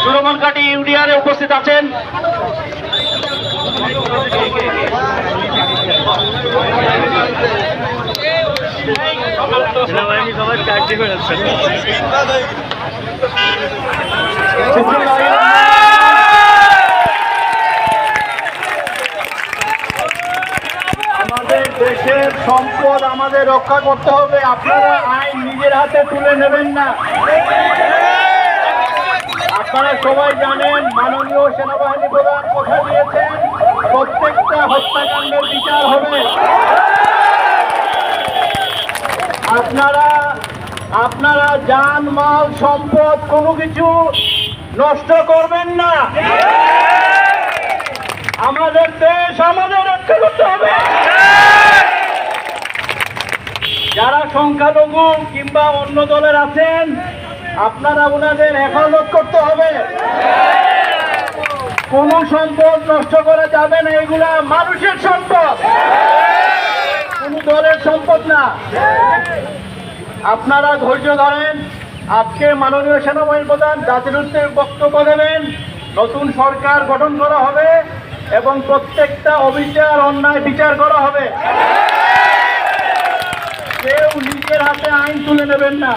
সুরমনকাটি ইউনিয়নে উপস্থিত আছেন সবাই চাকরি করে যাচ্ছে। আমাদের দেশের সম্পদ আমাদের রক্ষা করতে হবে। আপনারা আইন নিজের হাতে তুলে নেবেন না। আপনারা সবাই জানেন মাননীয় সেনাবাহিনী প্রধান কথা দিয়েছেন প্রত্যেকটা হত্যাকাণ্ডের বিচার হবে। আপনারা জান মাল সম্পদ কোনো কিছু নষ্ট করবেন না। আমাদের দেশ আমাদের রক্ষা করতে হবে। যারা সংখ্যালঘু কিংবা অন্য দলের আছেন আপনারা ওনাদের হেফাজত করতে হবে। কোন সম্পদ নষ্ট করা যাবে না। এগুলা মানুষের সম্পদ, কোন দলের সম্পদ না। আপনারা ধৈর্য ধরেন। আজকে মাননীয় সেনাবাহিনী প্রধান জাতির উদ্দেশ্যে বক্তব্য দেবেন। নতুন সরকার গঠন করা হবে এবং প্রত্যেকটা অবিচার অন্যায় বিচার করা হবে। কেউ নিজের হাতে আইন তুলে নেবেন না।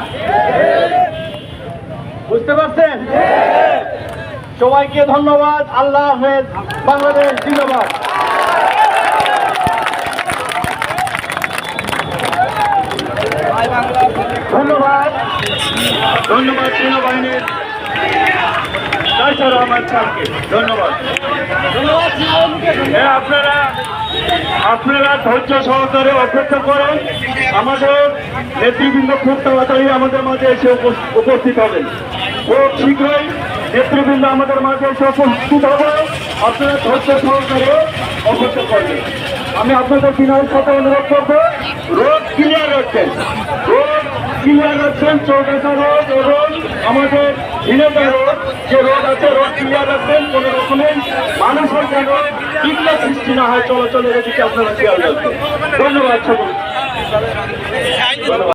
বুঝতে পারছেন? সবাইকে ধন্যবাদ। আল্লাহ হাফেজ। বাংলাদেশ জিন্দাবাদ। ধন্যবাদ সেনাবাহিনীর তাছাড়া আমার স্যারকে ধন্যবাদ। আপনারা ধৈর্য সহকারে অপেক্ষা করেন। আমাদের নেতৃবৃন্দ খুব তাড়াতাড়ি আমাদের মাঝে এসে উপস্থিত হবেন। খুব শীঘ্রই নেতৃবৃন্দ আমাদের মাঝে এসে উপস্থিত হবে। আপনারা ধৈর্য সহকারে অপেক্ষা করবেন। আমি আপনাদের বিনয়ের সাথে অনুরোধ করবো রোড ক্লিয়ার রাখছেন, চৌগাছা রোড এবং আমাদের ভিনেগা রোড যে রোড আছে রোড ক্লিয়ার রাখবেন। কোন রকমের মানুষের যেন বিঘ্ন সৃষ্টি না হয় চলাচলের দিকে আপনারা খেয়াল রাখবেন। ধন্যবাদ সকল।